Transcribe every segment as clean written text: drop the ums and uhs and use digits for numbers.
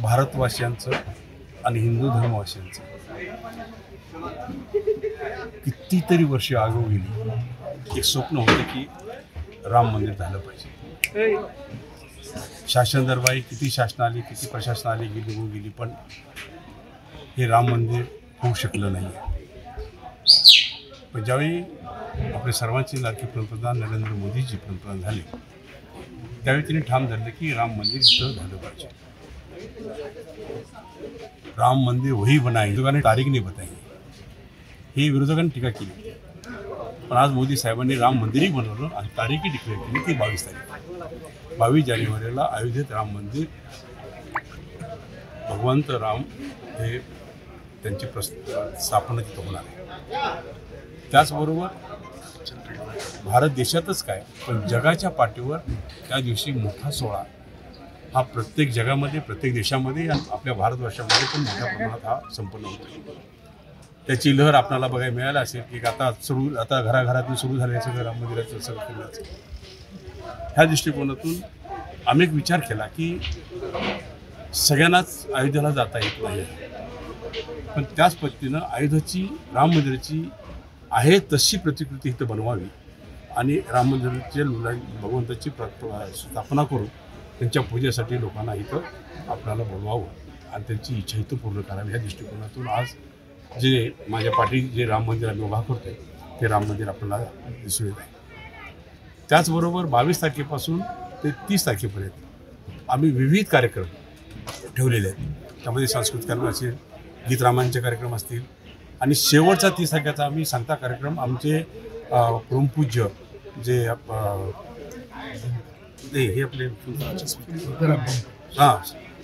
भारतवासियांचं आणि हिंदू धर्मवासियांचं कितीतरी वर्ष आगो गेली एक स्वप्न होतं की राम मंदिर झालं पाहिजे। शासन दरबारी किती शासन आली, किती प्रशासन आली, गेली, पण हे राम मंदिर होऊ शकलं नाही। पण ज्यावेळी आपले सर्वांचे लाडके पंतप्रधान नरेंद्र मोदीजी पंतप्रधान झाले त्यावेळी त्यांनी ठाम धरलं की राम मंदिर इथं झालं पाहिजे। राम मंदिर वही बनाए, विरोधकांनी तारीख नाही बताई, ही विरोधकांनी टीका केली। पण आज मोदी साहेबांनी राम मंदिरही बनवलं आणि तारीखही डिक्लेअर केली ती 22 तारीख। 22 जानेवारीला अयोध्येत राम मंदिर, भगवंत राम हे त्यांची स्थापना तिथं होणार आहे। त्याचबरोबर भारत देशातच काय पण जगाच्या पाठीवर त्या दिवशी मोठा सोहळा हा प्रत्येक जगामध्ये, प्रत्येक देशामध्ये आणि आपल्या भारतवर्षामध्ये पण मोठ्या प्रमाणात हा संपन्न होतो। त्याची लहर आपल्याला बघायला मिळाली असेल की आता घराघरातून सुरू झाले सगळं राम मंदिराचं सगळं केल्याचं। ह्या दृष्टिकोनातून आम्ही एक विचार केला की सगळ्यांनाच अयोध्येला जाता येत नाही, पण त्याच पद्धतीनं अयोध्येची राम मंदिराची आहे तशी प्रतिकृती इथं बनवावी आणि राम मंदिराच्या भगवंताची स्थापना करून त्यांच्या पूजेसाठी लोकांना इथं आपल्याला बोलवावं आणि त्यांची इच्छा इथं पूर्ण करावी। ह्या दृष्टिकोनातून आज जे माझ्या पाठी जे राम मंदिर आम्ही उभा करतोय ते राम मंदिर आपल्याला दिसून येत आहे। त्याचबरोबर 22 तारखेपासून ते 30 तारखेपर्यंत आम्ही विविध कार्यक्रम ठेवलेले आहेत। त्यामध्ये सांस्कृतिक कार्यक्रम असतील, गीत रामायणचे कार्यक्रम असतील आणि शेवटचा 30 तारखेचा आम्ही सांगता कार्यक्रम आमचे परमपूज्य जे हे आपले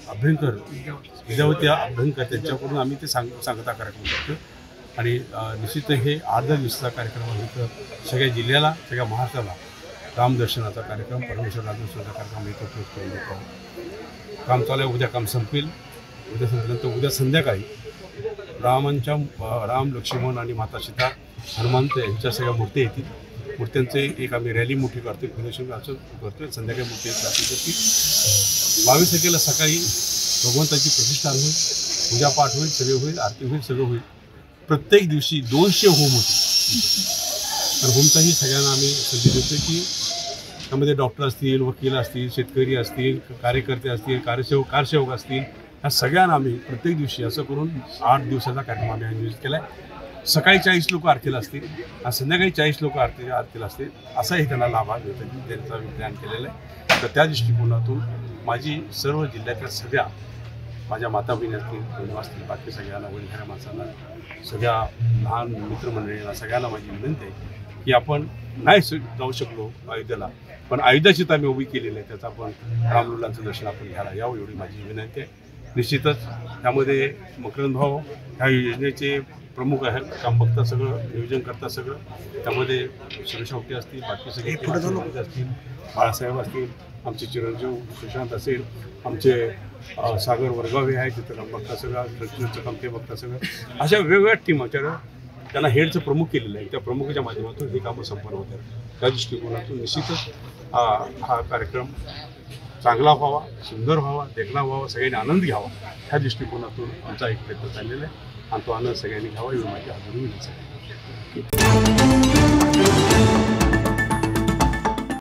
अभ्यंकर विद्यावती अभ्यंकर त्यांच्याकडून आम्ही ते सांगता कार्यक्रम करतो आणि निश्चित हे 8-10 दिवसाचा कार्यक्रम आहे। तर सगळ्या जिल्ह्याला, सगळ्या महाराष्ट्राला रामदर्शनाचा कार्यक्रम, परमेश्वर रामदर्शनाचा कार्यक्रम इथं पोस्ट करून देतो। काम चालू आहे, उद्या काम संपेल। उद्या संपल्यानंतर उद्या संध्याकाळी राम, लक्ष्मण आणि माता सीता, हनुमंत यांच्या सगळ्या मूर्ती येतील। मूर्त्यांचे एक आम्ही रॅली मोठी करतो, फिनिशिंग असं करतो। संध्याकाळी मूर्ती की 22 तारखेला सकाळी भगवंताची प्रतिष्ठान होईल, पूजापाठ होईल, सगळे होईल, आरती होईल, सगळं होईल। प्रत्येक दिवशी 200 होम होतील। तर होमचाही सगळ्यांना आम्ही संधी देतो की त्यामध्ये डॉक्टर असतील, वकील असतील, शेतकरी असतील, कार्यकर्ते असतील, कारसेवक असतील, ह्या सगळ्यांना आम्ही प्रत्येक दिवशी असं करून 8 दिवसाचा कार्यक्रम आम्ही आयोजित केला आहे। सकाळी 40 लोक आरतीला असतील आणि संध्याकाळी 40 लोक आरतीला असतील, असाही त्यांना लाभ त्यांचा प्लॅन केलेला आहे। तर त्या दृष्टिकोनातून माझी सर्व जिल्ह्यातल्या सगळ्या माझ्या माता बहिणी असतील, बाकी सगळ्यांना, वडीलधाऱ्या माणसांना, सगळ्या लहान मित्रमंडळींना, सगळ्यांना माझी विनंती आहे की आपण नाही जाऊ शकलो अयोध्येला, पण अयोध्याची आम्ही उभी केलेली आहे, त्याचं आपण रामलल्लांचं दर्शन आपण घ्यायला यावं एवढी माझी विनंती आहे। निश्चितच त्यामध्ये मकरंद भाऊ ह्या योजनेचे प्रमुख आहेत, काम बघतात, सगळं नियोजन करतात सगळं। त्यामध्ये सुरेश आवटे असतील, बाकी सगळे असतील, बाळासाहेब असतील, आमचे चिरंजीव सुशांत असेल, आमचे सागर वरगावे आहेत, तिथं काम बघतात सगळं, ट्रस्टचं काम ते बघतात सगळं। अशा वेगवेगळ्या टीम आमच्याकडं त्यांना हेडचं प्रमुख केलेलं आहे, त्या प्रमुखाच्या माध्यमातून हे कामं संपन्न होत आहेत। त्या दृष्टिकोनातून निश्चितच हा कार्यक्रम चांगला व्हावा, सुंदर व्हावा, देखणा व्हावा, सगळ्यांनी आनंद घ्यावा, ह्या दृष्टिकोनातून आमचा एक प्रयत्न चाललेला आहे आणि तो आनंद सगळ्यांनी घ्यावा एवढी माझी आग्रही विनंती आहे।